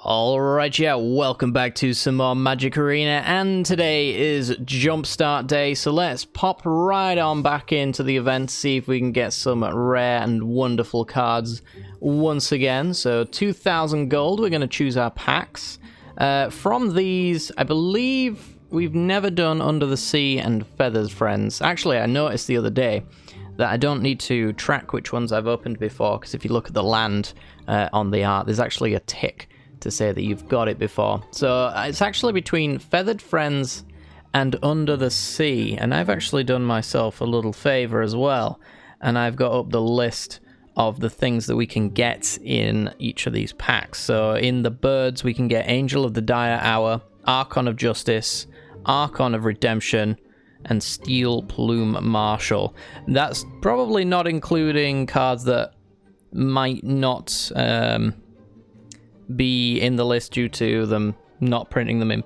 Alright, yeah, welcome back to some more Magic Arena, and today is Jumpstart Day, so let's pop right on back into the event, see if we can get some rare and wonderful cards once again. So 2,000 gold, we're going to choose our packs. From these, I believe we've never done Under the Sea and Feathers Friends. Actually, I noticed the other day that I don't need to track which ones I've opened before, because if you look at the land on the art, there's actually a tick to say that you've got it before. So it's actually between Feathered Friends and Under the Sea, and I've actually done myself a little favor as well, and I've got up the list of the things that we can get in each of these packs. So in the birds we can get Angel of the Dire Hour, Archon of Justice, Archon of Redemption, and Steel Plume Marshal. That's probably not including cards that might not be in the list due to them not printing them in,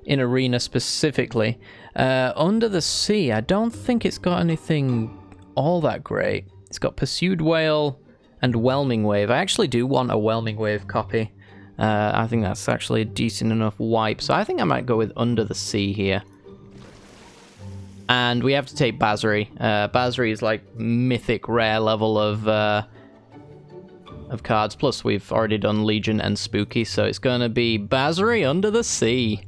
in Arena specifically. Under the Sea, I don't think it's got anything all that great. It's got Pursued Whale and Whelming Wave. I actually do want a Whelming Wave copy. I think that's actually a decent enough wipe, so I think I might go with Under the Sea here. And we have to take Basri. Basri is like mythic rare level of cards, plus we've already done Legion and Spooky, so it's gonna be Basri Under the Sea.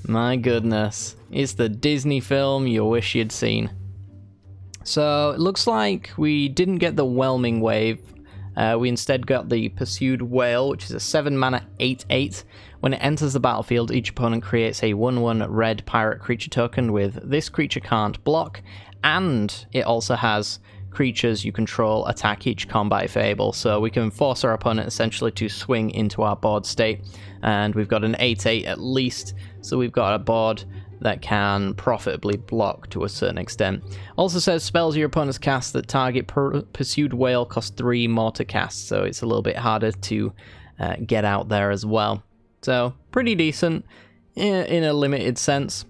My goodness, it's the Disney film you wish you'd seen. So it looks like we didn't get the Whelming Wave. We instead got the Pursued Whale, which is a 7 mana 8/8. When it enters the battlefield, each opponent creates a 1/1 red pirate creature token with this creature can't block, and it also has creatures you control attack each combat if able, so we can force our opponent essentially to swing into our board state, and we've got an 8/8 at least, so we've got a board that can profitably block to a certain extent. Also says spells your opponents cast that target Pursued Whale cost 3 more to cast, so it's a little bit harder to get out there as well. So pretty decent in a limited sense.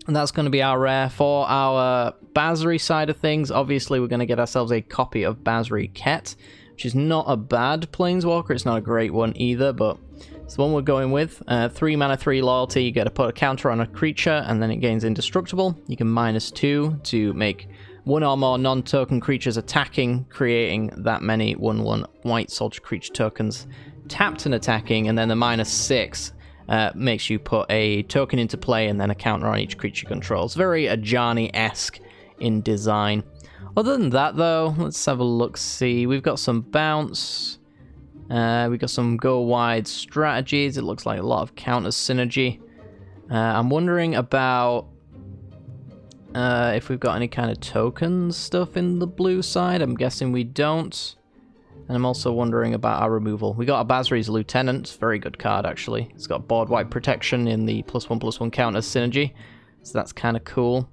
And that's going to be our rare. For our Basri side of things, obviously we're going to get ourselves a copy of Basri Ket, which is not a bad Planeswalker. It's not a great one either, but it's the one we're going with. 3 mana 3 loyalty, you get to put a counter on a creature, and then it gains indestructible. You can -2 to make 1 or more non-token creatures attacking, creating that many 1/1 white soldier creature tokens tapped and attacking, and then the -6 makes you put a token into play and then a counter on each creature controls. Very Ajani-esque in design. Other than that, though, let's have a look-see. We've got some bounce. We've got some go-wide strategies. It looks like a lot of counter synergy. I'm wondering about if we've got any kind of token stuff in the blue side. I'm guessing we don't. And I'm also wondering about our removal. We got a Basri's Lieutenant, very good card actually. It's got board wipe protection in the +1/+1 counter synergy, so that's kind of cool.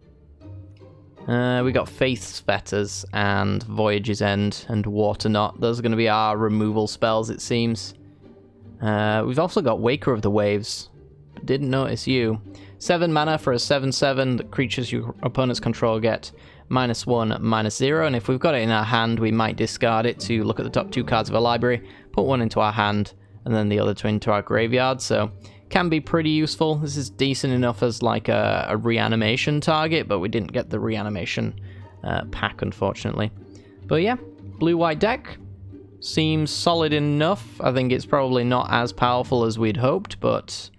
We got Faith's Fetters and Voyage's End and Waterknot. Those are going to be our removal spells, it seems. We've also got Waker of the Waves. Didn't notice you. 7 mana for a 7/7 that creatures your opponent's control get -1, -0, and if we've got it in our hand, we might discard it to look at the top 2 cards of our library, put one into our hand, and then the other 2 into our graveyard, so can be pretty useful. This is decent enough as like a reanimation target, but we didn't get the reanimation pack, unfortunately. But yeah, blue-white deck seems solid enough. I think it's probably not as powerful as we'd hoped, but,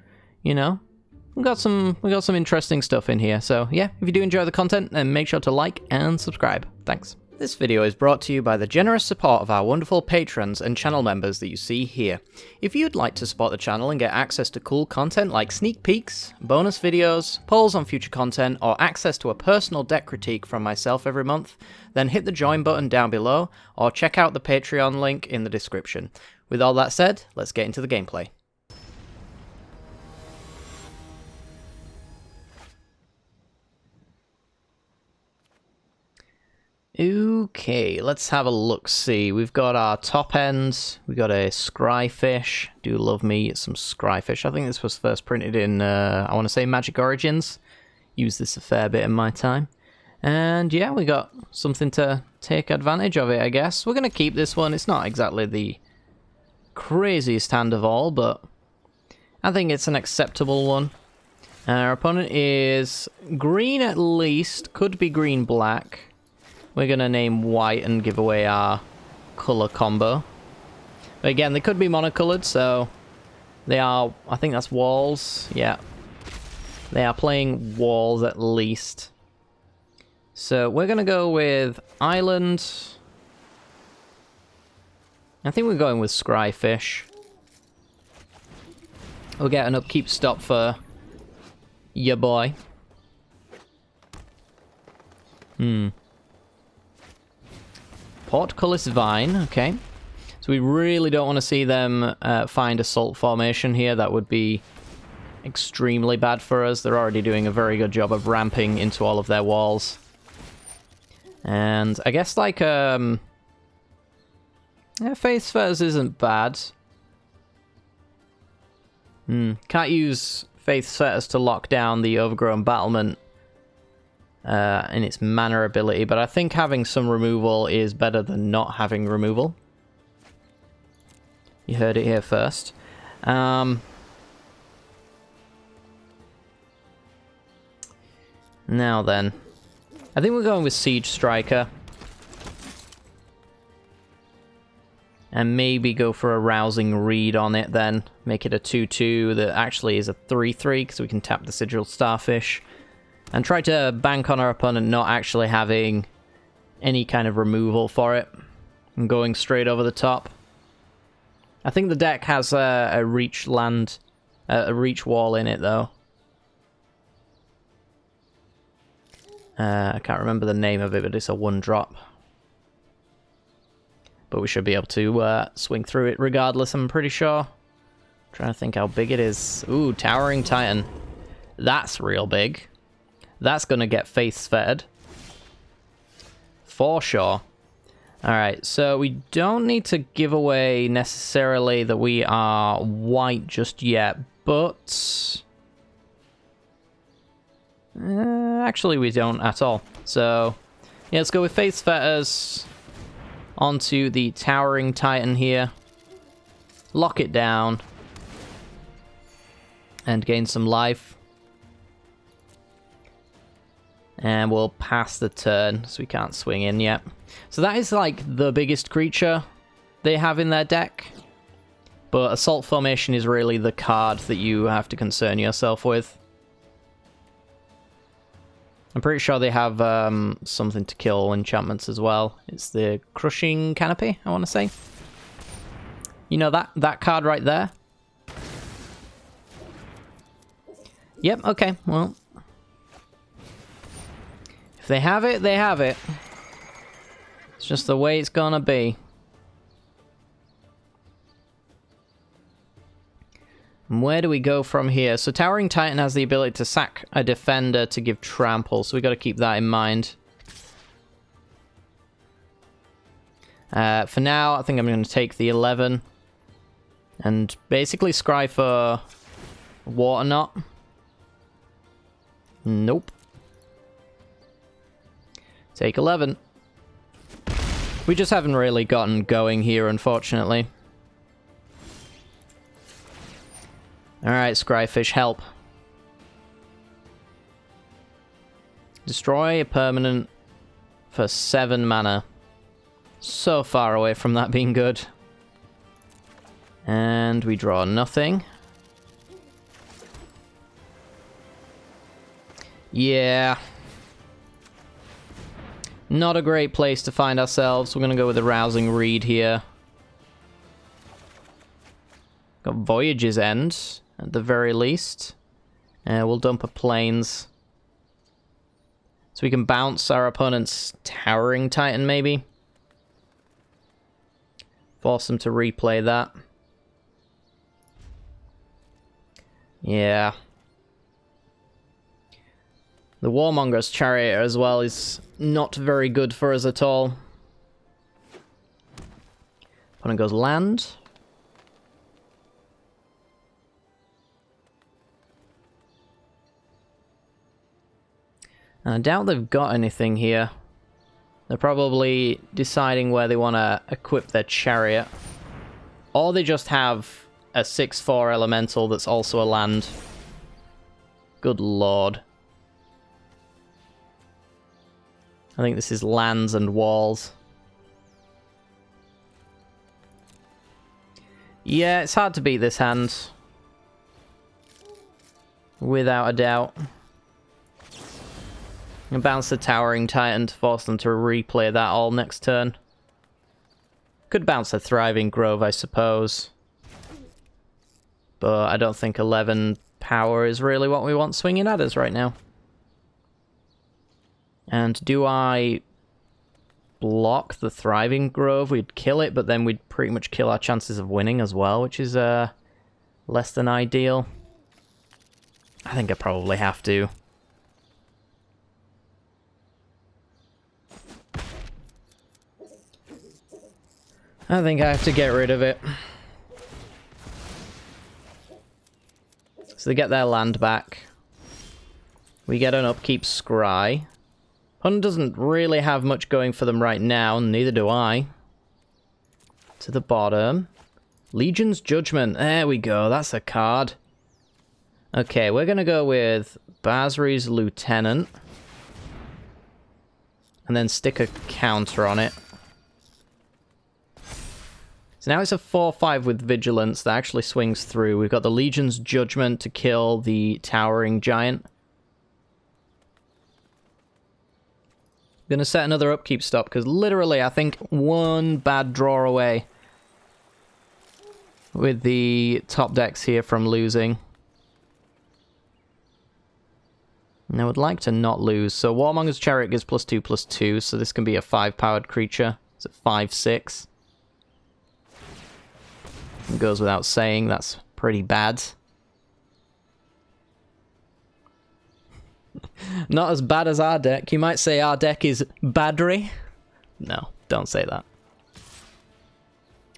we got some interesting stuff in here. So yeah, if you do enjoy the content, then make sure to like and subscribe. Thanks. This video is brought to you by the generous support of our wonderful patrons and channel members that you see here. If you'd like to support the channel and get access to cool content like sneak peeks, bonus videos, polls on future content, or access to a personal deck critique from myself every month, then hit the join button down below, or check out the Patreon link in the description. With all that said, let's get into the gameplay. Okay, let's have a look-see. We've got our top ends. We've got a Scryfish. Do love me some Scryfish. I think this was first printed in, I want to say Magic Origins. Used this a fair bit in my time. And yeah, we got something to take advantage of it, I guess. We're going to keep this one. It's not exactly the craziest hand of all, but I think it's an acceptable one. Our opponent is green at least, could be green-black. We're going to name white and give away our color combo. But again, they could be monocolored, so they are, I think that's walls, yeah. They are playing walls at least. So we're going to go with island. I think we're going with scryfish. We'll get an upkeep stop for your boy. Portcullis Vine, okay. So we really don't want to see them find a salt formation here. That would be extremely bad for us. They're already doing a very good job of ramping into all of their walls. And I guess, like, yeah, Faith Fetters isn't bad. Can't use Faith Fetters to lock down the Overgrown Battlement in its mana ability, but I think having some removal is better than not having removal. You heard it here first. Now then. I think we're going with Siege Striker. And maybe go for a Rousing Reed on it then. Make it a 2-2 that actually is a 3-3 because we can tap the Sigil Starfish. And try to bank on our opponent not actually having any kind of removal for it. And going straight over the top. I think the deck has a reach land, a reach wall in it though. I can't remember the name of it, but it's a 1-drop. But we should be able to swing through it regardless, I'm pretty sure. Trying to think how big it is. Ooh, Towering Titan. That's real big. That's going to get face fed. For sure. Alright, so we don't need to give away necessarily that we are white just yet, but... actually, we don't at all. So, yeah, let's go with Faith Fetters onto the Towering Titan here. Lock it down. And gain some life. And we'll pass the turn, so we can't swing in yet. So that is like the biggest creature they have in their deck. But Assault Formation is really the card that you have to concern yourself with. I'm pretty sure they have something to kill enchantments as well. It's the Crushing Canopy, I want to say. You know that card right there? Yep, okay, well. If they have it, they have it. It's just the way it's gonna be. And where do we go from here? So Towering Titan has the ability to sack a defender to give trample, so we got to keep that in mind. For now, I think I'm going to take the 11 and basically scry for Water Knot. Nope. Take 11. We just haven't really gotten going here, unfortunately. Alright, Scryfish, help. Destroy a permanent for 7 mana. So far away from that being good. And we draw nothing. Yeah. Not a great place to find ourselves. We're going to go with a Rousing Reed here. Got Voyage's End, at the very least. We'll dump a Plains. So we can bounce our opponent's Towering Titan, maybe. Force them to replay that. Yeah. The Warmonger's Chariot as well is not very good for us at all. Opponent goes land. I doubt they've got anything here. They're probably deciding where they want to equip their chariot. Or they just have a 6/4 elemental that's also a land. Good lord. I think this is lands and walls. Yeah, it's hard to beat this hand. Without a doubt. And bounce the Towering Titan to force them to replay that all next turn. Could bounce a Thriving Grove, I suppose. But I don't think 11 power is really what we want swinging at us right now. And do I block the Thriving Grove? We'd kill it, but then we'd pretty much kill our chances of winning as well, which is less than ideal. I think I probably have to. I think I have to get rid of it. So they get their land back. We get an upkeep Scry. Hun doesn't really have much going for them right now, neither do I. To the bottom. Legion's Judgment. There we go, that's a card. Okay, we're going to go with Basri's Lieutenant. And then stick a counter on it. So now it's a 4/5 with Vigilance that actually swings through. We've got the Legion's Judgment to kill the Towering Giant. I'm going to set another upkeep stop, because literally I think one bad draw away with the top decks here from losing. And I would like to not lose. So Warmonger's Chariot gives +2/+2, so this can be a 5-powered creature. It's at 5/6. It goes without saying, that's pretty bad. Not as bad as our deck. You might say our deck is badry. No, don't say that.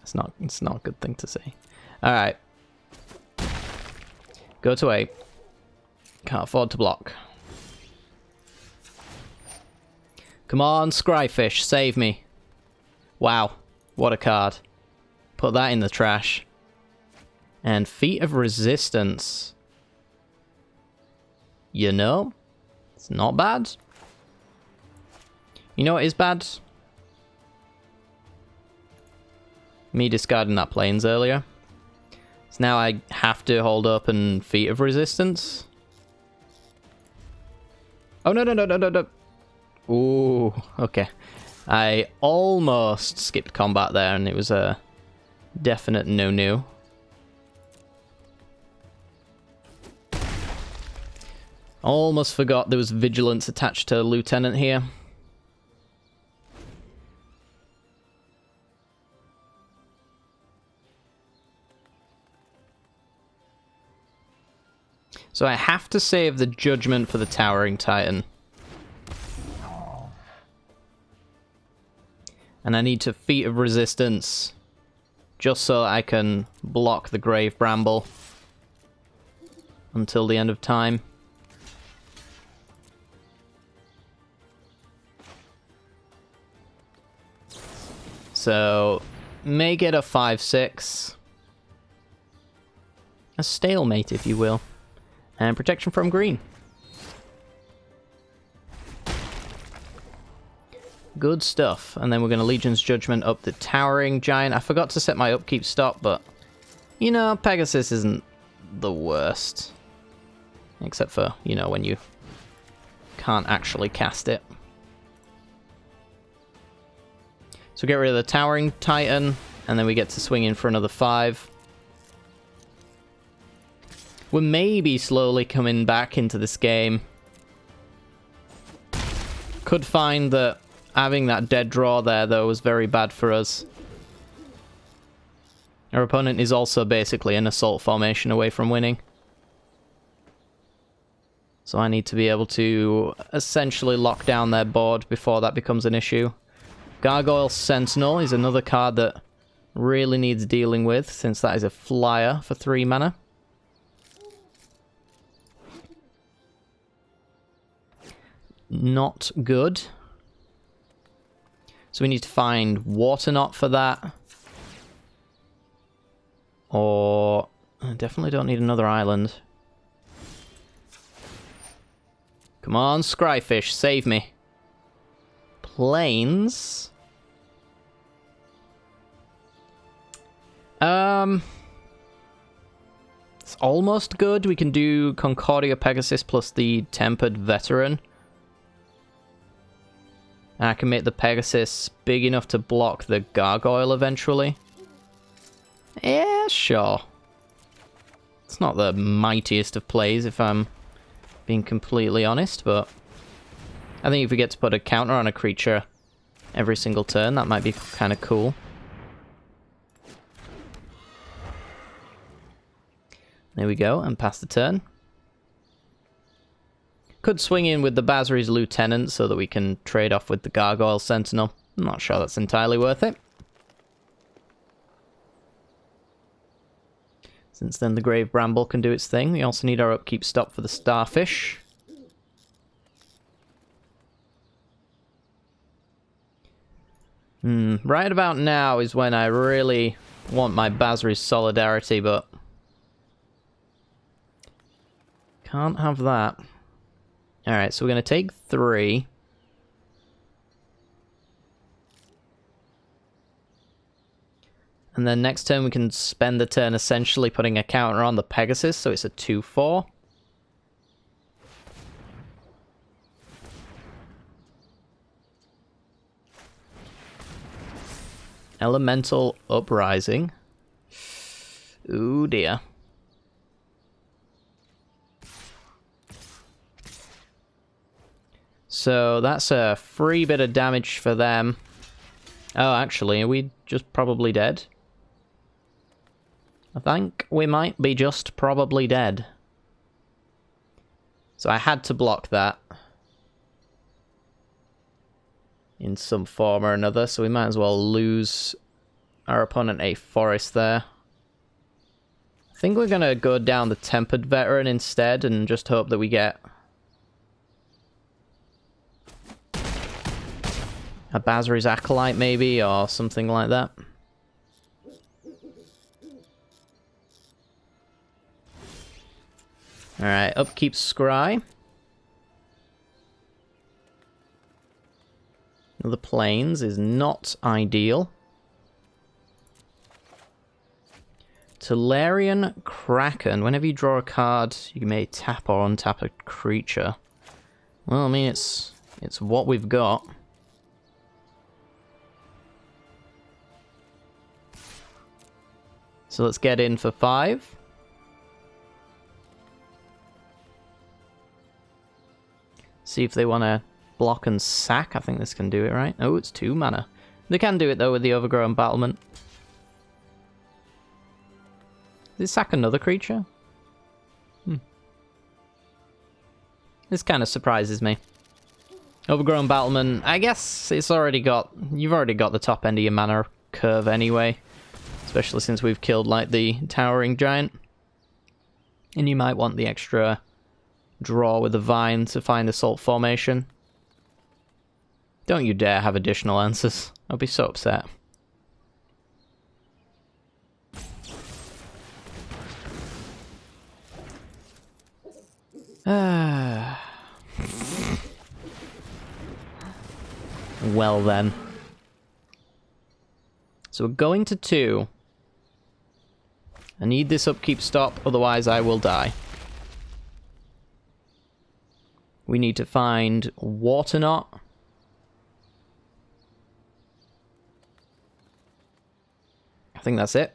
It's not a good thing to say. Alright. Go to 8. Can't afford to block. Come on, Scryfish, save me. Wow, what a card. Put that in the trash. And Feet of Resistance. You know, it's not bad. You know what is bad? Me discarding that Plains earlier. So now I have to hold up and Feet of Resistance. Oh, no. Ooh, okay. I almost skipped combat there, and it was a definite no-no. Almost forgot there was Vigilance attached to Lieutenant here. So I have to save the Judgment for the Towering Titan. And I need to Feet of Resistance just so I can block the Grave Bramble until the end of time. So make it a 5/6. A stalemate, if you will. And protection from green. Good stuff. And then we're going to Legion's Judgment up the Towering Giant. I forgot to set my upkeep stop, but you know, Pegasus isn't the worst. Except for, you know, when you can't actually cast it. So get rid of the Towering Titan, and then we get to swing in for another 5. We're maybe slowly coming back into this game. Could find that having that dead draw there, though, was very bad for us. Our opponent is also basically an assault formation away from winning. So I need to be able to essentially lock down their board before that becomes an issue. Gargoyle Sentinel is another card that really needs dealing with, since that is a flyer for 3 mana. Not good. So we need to find Water Knot for that. Or... I definitely don't need another island. Come on, Scryfish, save me. Planes. It's almost good. We can do Concordia Pegasus plus the Tempered Veteran. And I can make the Pegasus big enough to block the Gargoyle eventually. Yeah, sure. It's not the mightiest of plays if I'm being completely honest, but I think if we get to put a counter on a creature every single turn, that might be kind of cool. There we go, and pass the turn. Could swing in with the Basri's Lieutenant so that we can trade off with the Gargoyle Sentinel. I'm not sure that's entirely worth it. Since then the Grave Bramble can do its thing. We also need our upkeep stop for the Starfish. Right about now is when I really want my Basri's Solidarity, but... can't have that. Alright, so we're going to take 3. And then next turn we can spend the turn essentially putting a counter on the Pegasus, so it's a 2/4. Elemental Uprising. Ooh dear. So that's a free bit of damage for them. Oh, actually, are we just probably dead? I think we might be just probably dead. So I had to block that in some form or another, so we might as well lose our opponent a forest there. I think we're going to go down the Tempered Veteran instead and just hope that we get a Basri's Acolyte, maybe, or something like that. Alright, upkeep Scry. The Plains is not ideal. Tolarian Kraken. Whenever you draw a card, you may tap or untap a creature. Well, I mean, it's what we've got. So let's get in for 5. See if they want to block and sack. I think this can do it, right? Oh, it's 2 mana. They can do it, though, with the Overgrown Battlement. Does it sack another creature? This kind of surprises me. Overgrown Battlement, I guess it's already got... you've already got the top end of your mana curve anyway. Especially since we've killed, like, the Towering Giant. And you might want the extra draw with the Vine to find the Salt Formation. Don't you dare have additional answers. I'll be so upset. Well then. So we're going to 2. I need this upkeep stop, otherwise I will die. We need to find Waterknot. I think that's it.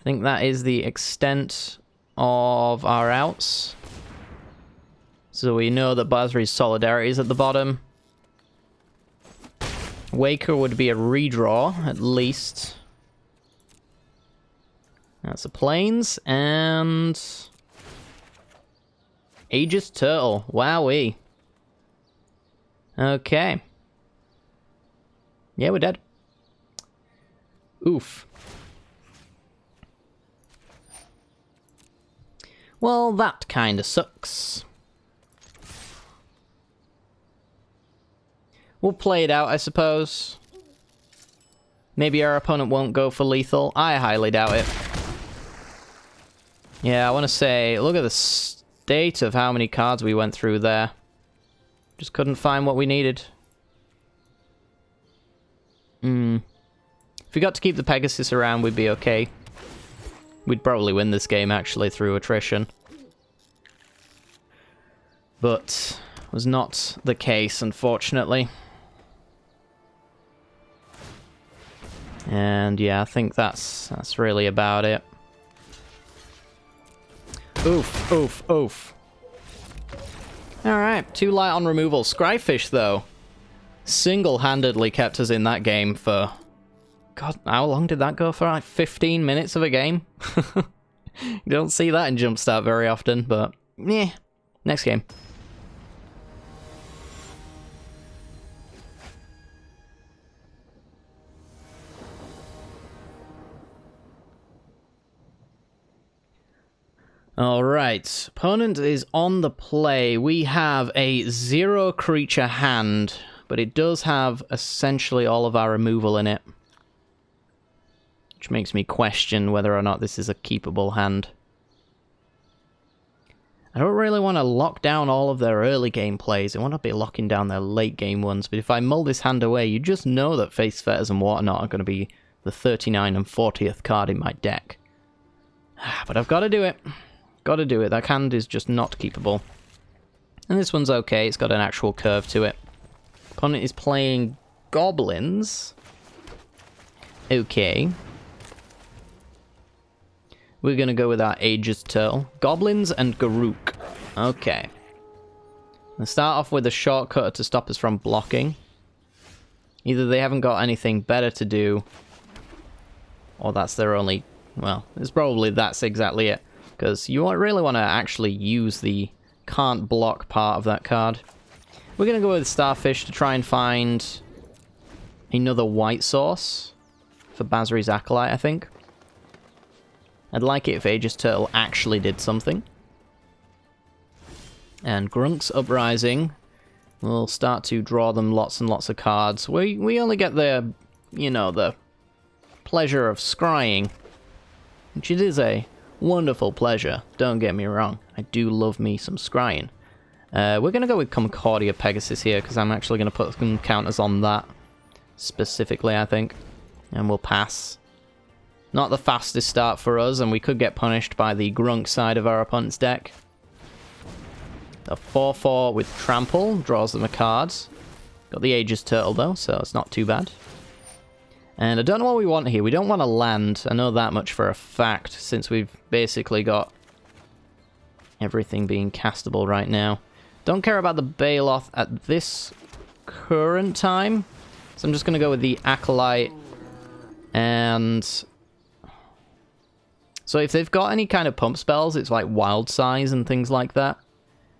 I think that is the extent of our outs. So we know that Basri's Solidarity is at the bottom. Waker would be a redraw, at least. That's a Plains, and... Aegis Turtle. Wowee. Okay. Yeah, we're dead. Oof. Well, that kinda sucks. We'll play it out, I suppose. Maybe our opponent won't go for lethal. I highly doubt it. Yeah, I want to say, look at the state of how many cards we went through there. Just couldn't find what we needed. If we got to keep the Pegasus around, we'd be okay. We'd probably win this game, actually, through attrition. But was not the case, unfortunately. And yeah, I think that's really about it. Oof, oof, oof. Alright, too light on removal. Scryfish, though, single-handedly kept us in that game for... God, how long did that go for? Like 15 minutes of a game? You don't see that in Jumpstart very often, but... yeah. Next game. Alright, opponent is on the play. We have a 0 creature hand, but it does have essentially all of our removal in it. Which makes me question whether or not this is a keepable hand. I don't really want to lock down all of their early game plays. I want to be locking down their late game ones, but if I mull this hand away, you just know that Face Fetters and Whatnot are going to be the 39 and 40th card in my deck. But I've got to do it. Got to do it. That hand is just not keepable. And this one's okay. It's got an actual curve to it. Opponent is playing goblins. Okay. We're going to go with our Aegis Turtle. Goblins and Garruk. Okay. Let's start off with a shortcut to stop us from blocking. Either they haven't got anything better to do, or that's their only... well, it's probably that's exactly it. Because you really want to actually use the can't block part of that card. We're going to go with Starfish to try and find another white source for Basri's Acolyte, I think. I'd like it if Aegis Turtle actually did something. And Grunk's Uprising will start to draw them lots and lots of cards. We only get the, you know, the pleasure of scrying, which it is a wonderful pleasure, don't get me wrong. I do love me some scrying. We're going to go with Concordia Pegasus here, because I'm actually going to put some counters on that specifically, I think. And we'll pass. Not the fastest start for us, and we could get punished by the Grunk side of our opponent's deck. The 4/4 with Trample draws them a card. Got the Aegis Turtle, though, so it's not too bad. And I don't know what we want here. We don't want to land. I know that much for a fact, since we've basically got everything being castable right now. Don't care about the Baloth at this current time. So I'm just going to go with the Acolyte. And... so if they've got any kind of pump spells, it's like Wild Size and things like that.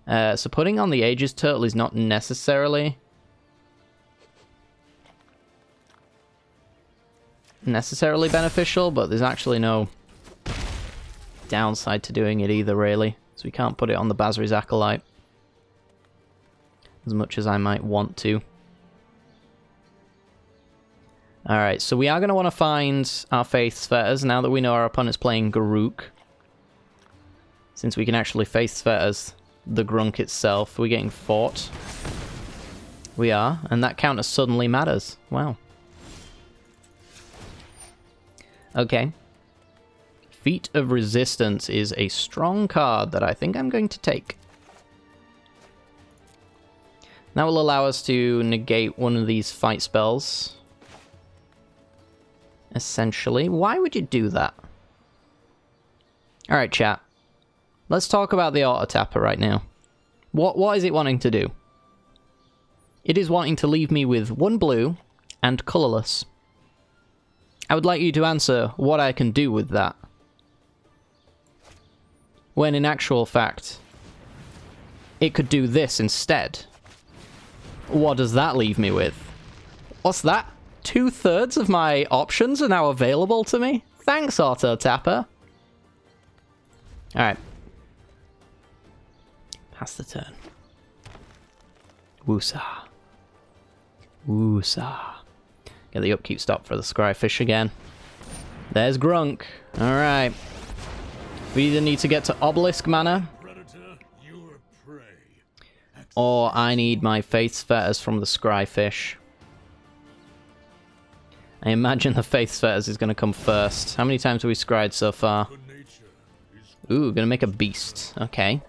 So putting on the Aegis Turtle is not necessarily beneficial, but there's actually no downside to doing it either, really. So we can't put it on the Basri's Acolyte as much as I might want to. Alright, so we are going to want to find our Faith's Fetters now that we know our opponent's playing Garruk. Since we can actually Faith's Fetters the Grunk itself. We're getting fought. We are, and that counter suddenly matters. Wow. Okay. Feat of Resistance is a strong card that I think I'm going to take. That will allow us to negate one of these fight spells. Essentially. Why would you do that? Alright, chat. Let's talk about the auto tapper right now. What is it wanting to do? It is wanting to leave me with 1 blue and colorless. I would like you to answer what I can do with that. When in actual fact, it could do this instead. What does that leave me with? What's that? 2/3 of my options are now available to me? Thanks, auto tapper. Alright. Pass the turn. Woosa. Woosa. Get the upkeep stop for the Scryfish again. There's Grunk. Alright. We either need to get to Obelisk mana, or I need my Faith's Fetters from the Scryfish. I imagine the Faith's Fetters is going to come first. How many times have we scryed so far? Ooh, gonna make a beast. Okay.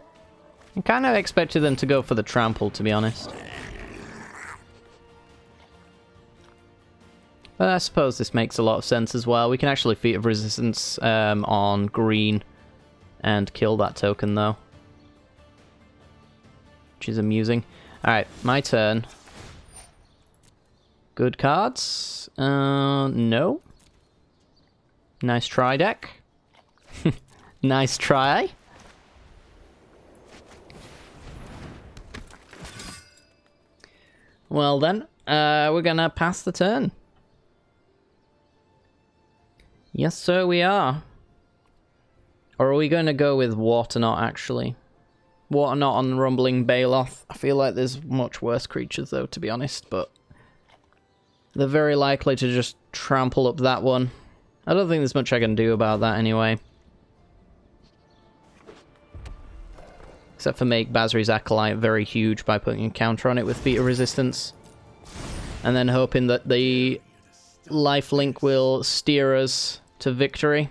I kind of expected them to go for the trample, to be honest. But I suppose this makes a lot of sense as well. We can actually Feat of Resistance on green and kill that token, though. Which is amusing. Alright, my turn. Good cards? No. Nice try, deck. Nice try. Well then, we're gonna pass the turn. Yes, sir, we are. Or are we going to go with Waterknot, actually? Waterknot on Rumbling Baloth. I feel like there's much worse creatures, though, to be honest, but they're very likely to just trample up that one. I don't think there's much I can do about that, anyway. Except for make Basri's Acolyte very huge by putting a counter on it with Feat of Resistance. And then hoping that the lifelink will steer us to victory.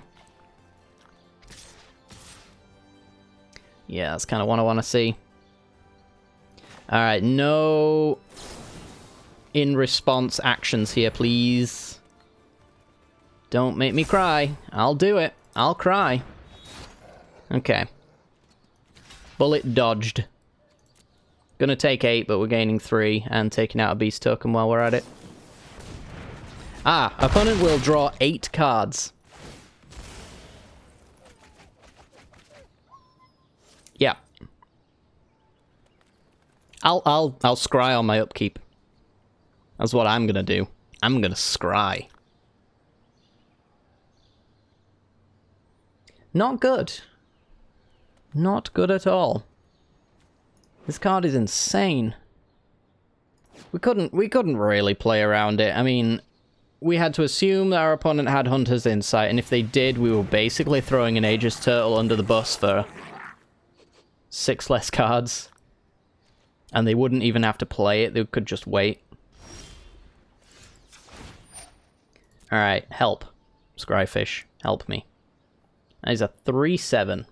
Yeah, that's kind of what I want to see. Alright, no in-response actions here, please. Don't make me cry. I'll do it. I'll cry. Okay. Bullet dodged. Gonna take 8, but we're gaining 3, and taking out a beast token while we're at it. Ah, opponent will draw 8 cards. Yeah. I'll scry on my upkeep. That's what I'm gonna do. I'm gonna scry. Not good. Not good at all. This card is insane. We couldn't really play around it. I mean, we had to assume that our opponent had Hunter's Insight, and if they did, we were basically throwing an Aegis Turtle under the bus for 6 less cards. And they wouldn't even have to play it, they could just wait. Alright, help. Scryfish, help me. That is a 3/7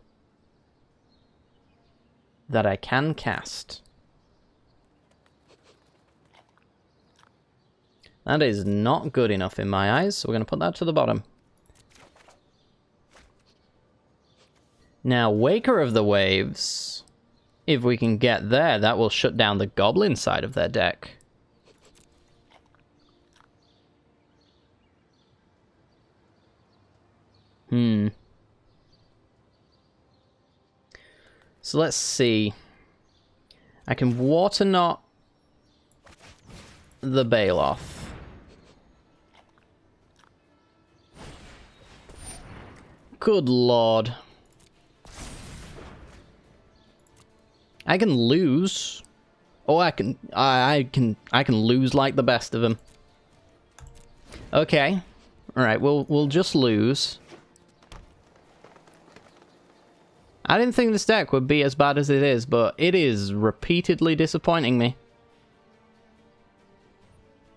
that I can cast. That is not good enough in my eyes, so we're going to put that to the bottom. Now, Waker of the Waves, if we can get there, that will shut down the Goblin side of their deck. So let's see. I can Waterknot the Baloth. Good lord. I can lose. Oh, I can lose like the best of them. Okay. All right, we'll just lose. I didn't think this deck would be as bad as it is, but it is repeatedly disappointing me.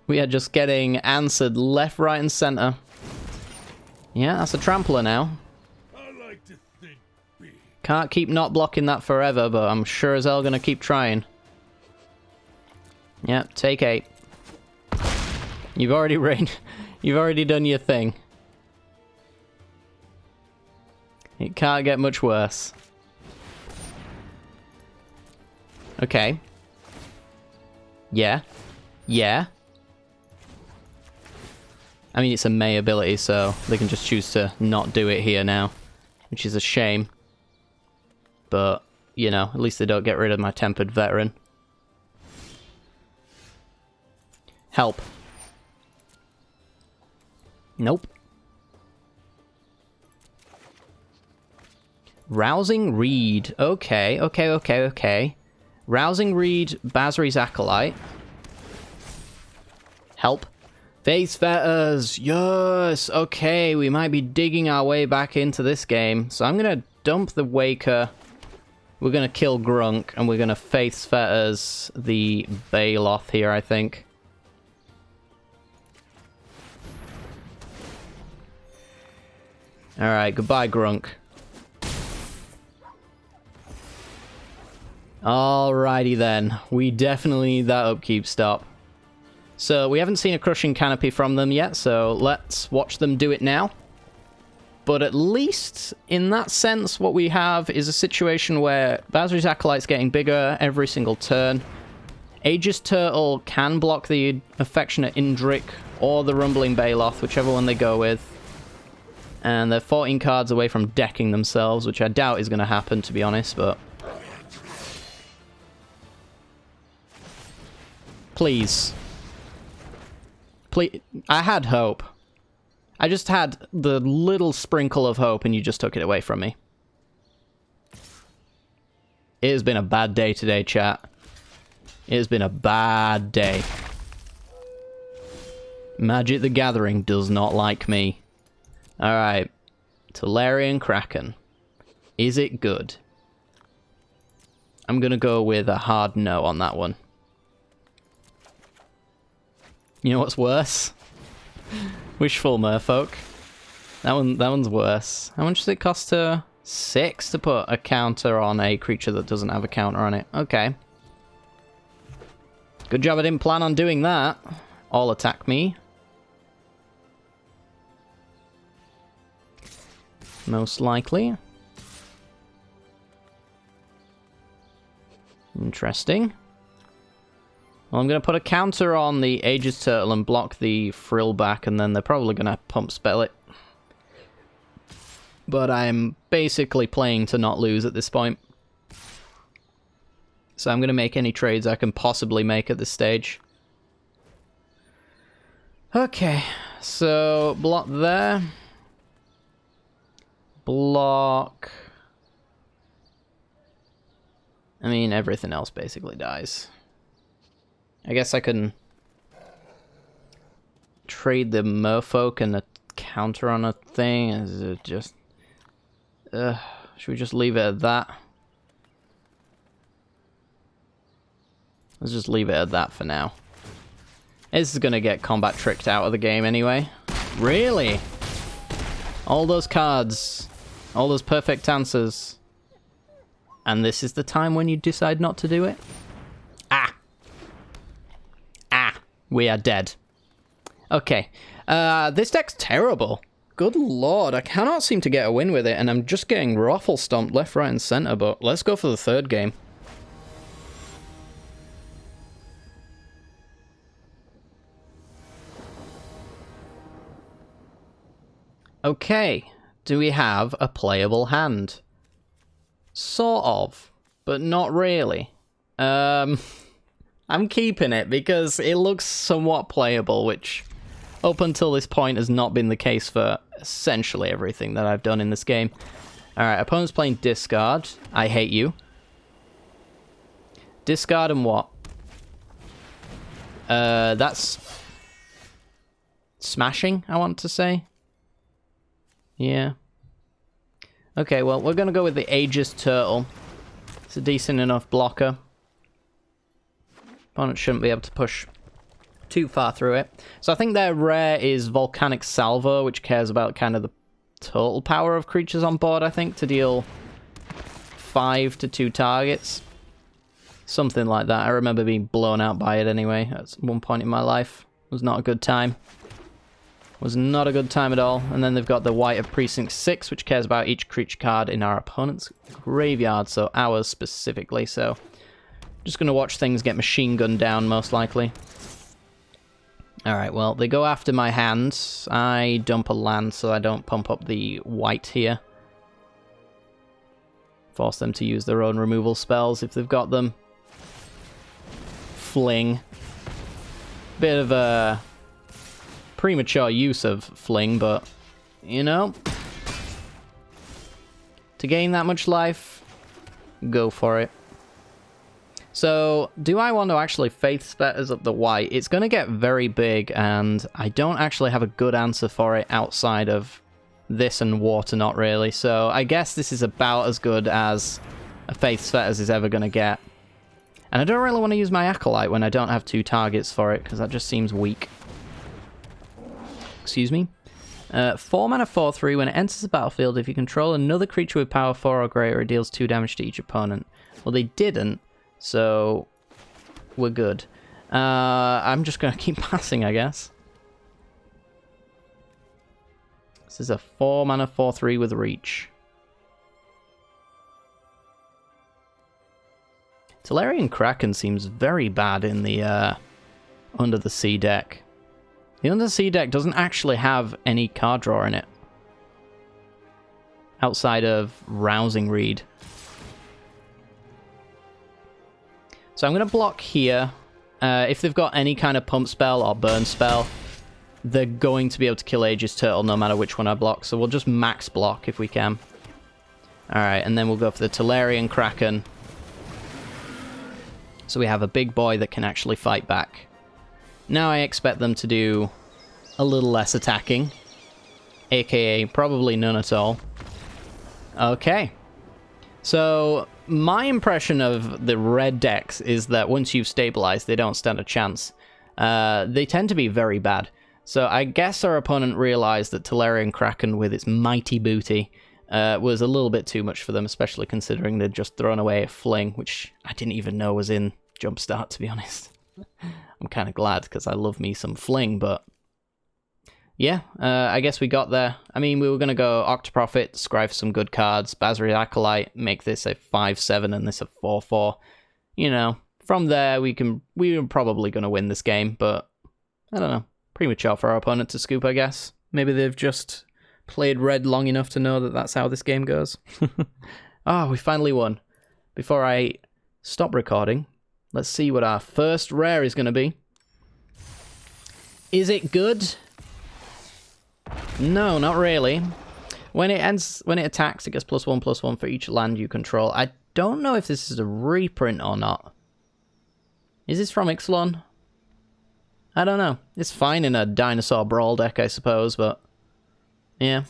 We are just getting answered left, right, and center. Yeah, that's a trampler now. Can't keep not blocking that forever, but I'm sure as hell gonna keep trying. Yep, take 8. You've already done your thing. It can't get much worse. Okay. Yeah. Yeah. I mean, it's a May ability, so they can just choose to not do it here now, which is a shame. But, you know, at least they don't get rid of my Tempered Veteran. Help. Nope. Rousing Reed. Okay. Rousing Reed, Basri's Acolyte. Help. Face fetters! Yes! Okay, we might be digging our way back into this game. So I'm going to dump the Waker. We're going to kill Grunk, and we're going to face fetters the Baloth here, I think. Alright, goodbye, Grunk. Alrighty then. We definitely need that upkeep stop. So we haven't seen a Crushing Canopy from them yet, so let's watch them do it now. But at least, in that sense, what we have is a situation where Basri's Acolyte's getting bigger every single turn. Aegis Turtle can block the Affectionate Indrik or the Rumbling Baloth, whichever one they go with. And they're 14 cards away from decking themselves, which I doubt is going to happen, to be honest, but... Please. Please. I had hope. I just had the little sprinkle of hope, and you just took it away from me. It has been a bad day today, chat. It has been a bad day. Magic the Gathering does not like me. Alright. Tolarian Kraken. Is it good? I'm gonna go with a hard no on that one. You know what's worse? Wishful Merfolk. That one's worse. How much does it cost to 6 to put a counter on a creature that doesn't have a counter on it? Okay. Good job I didn't plan on doing that. All attack me. Most likely. Interesting. Well, I'm going to put a counter on the Aegis Turtle and block the Frill back, and then they're probably going to pump spell it. But I'm basically playing to not lose at this point. So I'm going to make any trades I can possibly make at this stage. Okay, so block there. Block... I mean, everything else basically dies. I guess I can trade the Merfolk and a counter on a thing. Is it just... should we just leave it at that? Let's just leave it at that for now. This is going to get combat tricked out of the game anyway. Really? All those cards. All those perfect answers. And this is the time when you decide not to do it? Ah! Ah! We are dead. Okay. This deck's terrible. Good lord, I cannot seem to get a win with it, and I'm just getting raffle stomped left, right, and center, but let's go for the third game. Okay, do we have a playable hand? Sort of, but not really. I'm keeping it because it looks somewhat playable, which up until this point has not been the case for essentially everything that I've done in this game. Alright, opponent's playing discard. I hate you. Discard and what? That's smashing, I want to say. Yeah. Okay, well, we're going to go with the Aegis Turtle. It's a decent enough blocker. Opponent shouldn't be able to push too far through it. So I think their rare is Volcanic Salvo, which cares about kind of the total power of creatures on board, I think, to deal 5 to 2 targets. Something like that. I remember being blown out by it anyway at one point in my life. It was not a good time. Was not a good time at all. And then they've got the White of Precinct 6, which cares about each creature card in our opponent's graveyard, so ours specifically. So just going to watch things get machine gunned down, most likely. Alright, well, they go after my hand. I dump a land so I don't pump up the white here. Force them to use their own removal spells if they've got them. Fling. Bit of a premature use of Fling, but, you know, to gain that much life, go for it. So, do I want to actually Faith Fetters up the white? It's going to get very big, and I don't actually have a good answer for it outside of this and Water Knot, really. So, I guess this is about as good as a Faith Fetters is ever going to get. And I don't really want to use my Acolyte when I don't have 2 targets for it, because that just seems weak. Excuse me. 4 mana 4/3. When it enters the battlefield, if you control another creature with power 4 or greater, it deals 2 damage to each opponent. Well, they didn't. So, we're good. I'm just going to keep passing, I guess. This is a 4 mana 4/3 with reach. Tolarian Kraken seems very bad in the Under the Sea deck. The Under the Sea deck doesn't actually have any card draw in it. Outside of Rousing Reed. So I'm going to block here. If they've got any kind of pump spell or burn spell, they're going to be able to kill Aegis Turtle no matter which one I block. So we'll just max block if we can. Alright, and then we'll go for the Tolarian Kraken. So we have a big boy that can actually fight back. Now I expect them to do a little less attacking. AKA probably none at all. Okay. So my impression of the red decks is that once you've stabilized, they don't stand a chance. They tend to be very bad. So I guess our opponent realized that Tolarian Kraken with its mighty booty was a little bit too much for them, especially considering they'd just thrown away a Fling, which I didn't even know was in Jumpstart, to be honest. I'm kind of glad, because I love me some Fling, but yeah, I guess we got there. I mean, we were going to go Octoprophet, scry for some good cards, Basri Acolyte, make this a 5/7 and this a 4/4. You know, from there we're probably going to win this game, but I don't know. Premature for our opponent to scoop, I guess. Maybe they've just played red long enough to know that that's how this game goes. Oh, we finally won. Before I stop recording, let's see what our first rare is going to be. Is it good? No, not really. When it attacks, it gets +1/+1 for each land you control. I don't know if this is a reprint or not. Is this from Ixalan? I don't know. It's fine in a Dinosaur Brawl deck, I suppose, but yeah.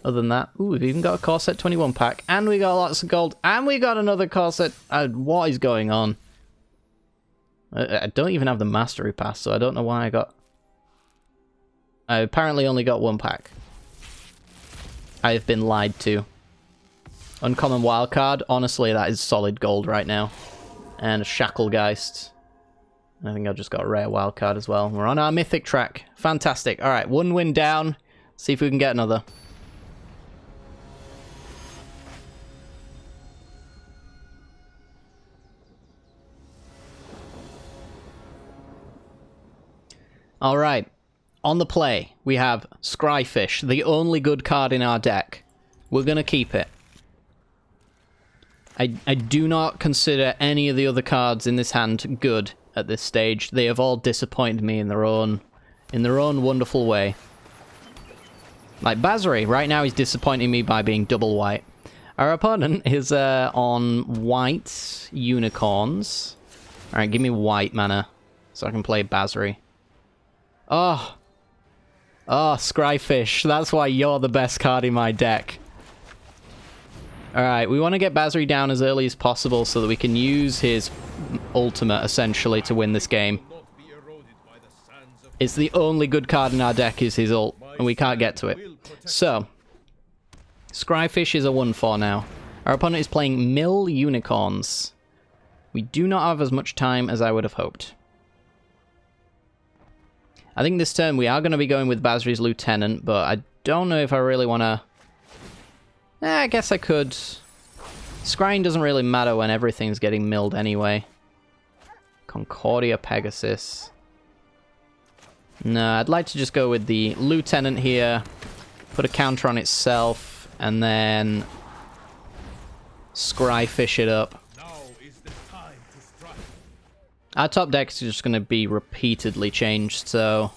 Other than that, ooh, we've even got a Core Set 21 pack, and we got lots of gold, and we got another Core Set. What is going on? I don't even have the Mastery Pass, so I don't know why I apparently only got 1 pack. I have been lied to. Uncommon Wildcard, honestly, that is solid gold right now. And a Shacklegeist. I think I just got a rare wildcard as well. We're on our mythic track. Fantastic. Alright, 1 win down. See if we can get another. Alright. On the play, we have Scryfish, the only good card in our deck. We're going to keep it. I do not consider any of the other cards in this hand good at this stage. They have all disappointed me in their own wonderful way. Like Basri, right now he's disappointing me by being double white. Our opponent is on white unicorns. Alright, give me white mana so I can play Basri. Oh, Scryfish. That's why you're the best card in my deck. Alright, we want to get Basri down as early as possible so that we can use his ultimate, essentially, to win this game. It's the only good card in our deck is his ult, and we can't get to it. So, Scryfish is a 1/4 now. Our opponent is playing Mill Unicorns. We do not have as much time as I would have hoped. I think this turn we are going to be going with Basri's Lieutenant, but I don't know if I really want to... I guess I could. Scrying doesn't really matter when everything's getting milled anyway. Concordia Pegasus. No, I'd like to just go with the Lieutenant here. Put a counter on itself, and then Scryfish it up. Our top deck is just going to be repeatedly changed, so...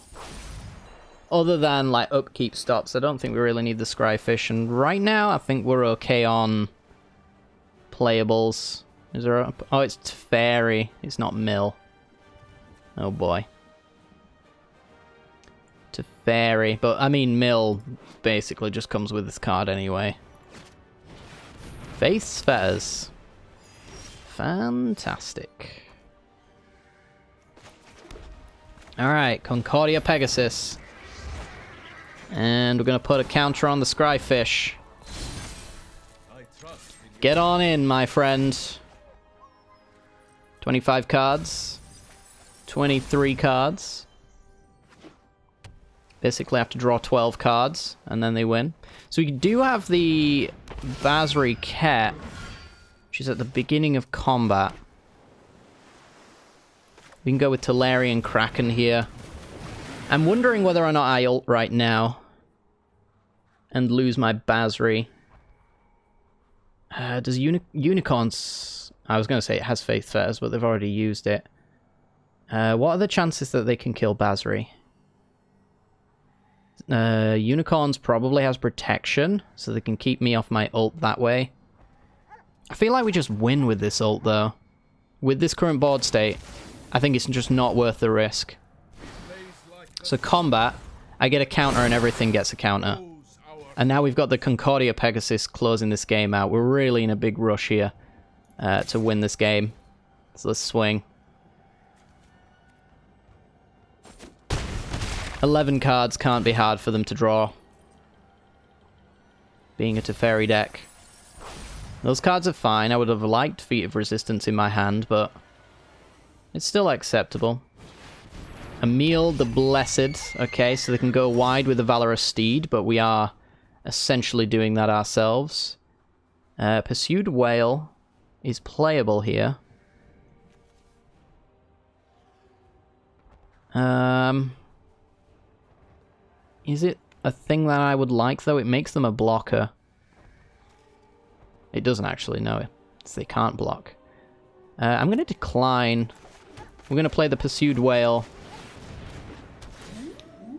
Other than, like, upkeep stops, I don't think we really need the Scryfish. And right now, I think we're okay on playables. Is there a... Oh, it's Teferi. It's not Mill. Oh boy. Teferi. But, I mean, Mill basically just comes with this card anyway. Faith's Fetters. Fantastic. Alright, Concordia Pegasus. And we're going to put a counter on the Scryfish. Get on in, my friend. 25 cards. 23 cards. Basically have to draw 12 cards, and then they win. So we do have the Basri Ket, which is at the beginning of combat. We can go with Tolarian Kraken here. I'm wondering whether or not I ult right now and lose my Basri. Does Unicorns... I was going to say it has Faith Fetters, but they've already used it. What are the chances that they can kill Basri? Unicorns probably has protection, so they can keep me off my ult that way. I feel like we just win with this ult, though. With this current board state, I think it's just not worth the risk. So combat, I get a counter and everything gets a counter. And now we've got the Concordia Pegasus closing this game out. We're really in a big rush here to win this game. So let's swing. 11 cards can't be hard for them to draw. Being a Teferi deck. Those cards are fine. I would have liked Feat of Resistance in my hand, but it's still acceptable. Emil the Blessed. Okay, so they can go wide with the Valorous Steed, but we are essentially doing that ourselves. Pursued Whale is playable here. Is it a thing that I would like, though? It makes them a blocker. It doesn't actually, no. They can't block. I'm going to decline. We're going to play the Pursued Whale.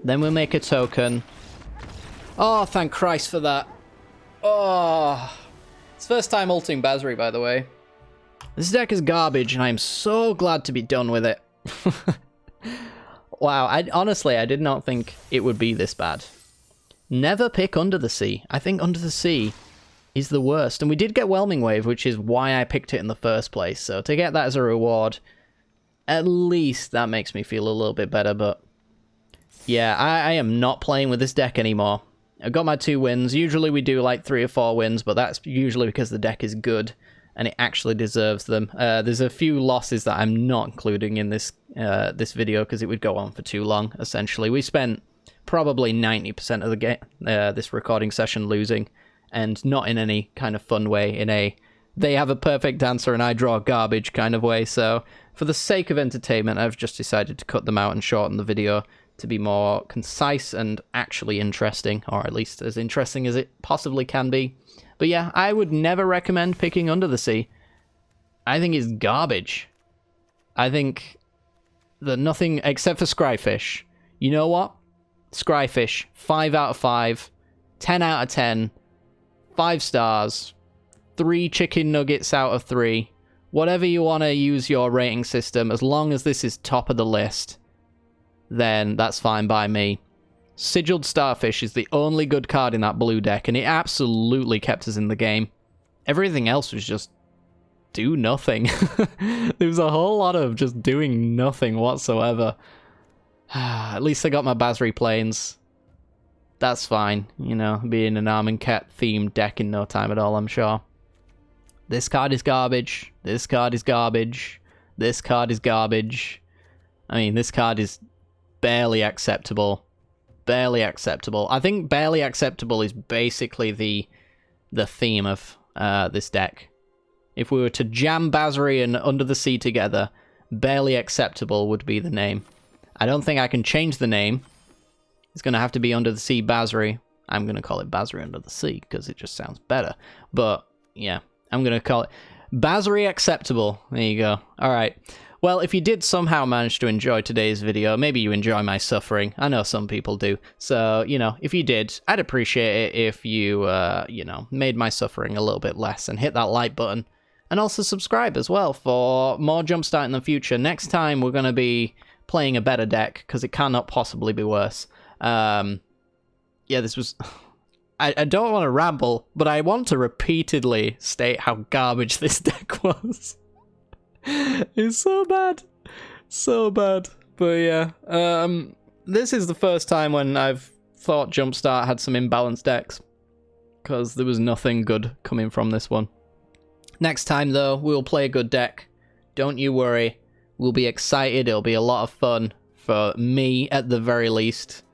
Then we'll make a token. Oh, thank Christ for that. Oh. It's first time ulting Basri, by the way. This deck is garbage, and I am so glad to be done with it. Wow, honestly, I did not think it would be this bad. Never pick Under the Sea. I think Under the Sea is the worst. And we did get Whelming Wave, which is why I picked it in the first place. So to get that as a reward, at least that makes me feel a little bit better. But yeah, I am not playing with this deck anymore. I've got my 2 wins. Usually we do like 3 or 4 wins, but that's usually because the deck is good and it actually deserves them. There's a few losses that I'm not including in this this video because it would go on for too long, essentially. We spent probably 90% of the game, this recording session losing, and not in any kind of fun way, in a they have a perfect answer and I draw garbage kind of way. So for the sake of entertainment, I've just decided to cut them out and shorten the video to be more concise and actually interesting, or at least as interesting as it possibly can be. But yeah, I would never recommend picking Under the Sea. I think it's garbage. I think that nothing except for Scryfish. You know what? Scryfish, 5 out of 5, 10 out of 10, 5 stars, 3 chicken nuggets out of 3. Whatever you want to use your rating system, as long as this is top of the list, then that's fine by me. Sigilled Starfish is the only good card in that blue deck, and it absolutely kept us in the game. Everything else was just do nothing. There was a whole lot of just doing nothing whatsoever. At least I got my Basri Plains. That's fine, you know, being an Arm and Cat themed deck in no time at all, I'm sure. This card is garbage. This card is garbage. This card is garbage. I mean, this card is barely acceptable. Barely acceptable. I think barely acceptable is basically the theme of this deck. If we were to jam Basri and Under the Sea together, barely acceptable would be the name. I don't think I can change the name. It's going to have to be Under the Sea Basri. I'm going to call it Basri Under the Sea because it just sounds better. But yeah, I'm going to call it Basri Acceptable. There you go. All right. Well, if you did somehow manage to enjoy today's video, maybe you enjoy my suffering. I know some people do. So, you know, if you did, I'd appreciate it if you, you know, made my suffering a little bit less and hit that like button. And also subscribe as well for more Jumpstart in the future. Next time we're going to be playing a better deck, because it cannot possibly be worse. Yeah, this was... I don't want to ramble, but I want to repeatedly state how garbage this deck was. It's so bad. So bad. But yeah, this is the first time when I've thought Jumpstart had some imbalanced decks, because there was nothing good coming from this one. Next time, though, we'll play a good deck. Don't you worry. We'll be excited. It'll be a lot of fun for me, at the very least.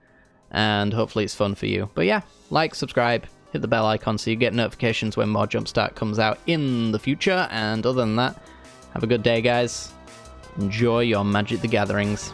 And hopefully it's fun for you. But yeah, like, subscribe, hit the bell icon so you get notifications when more Jumpstart comes out in the future. And other than that, have a good day, guys. Enjoy your Magic the Gatherings.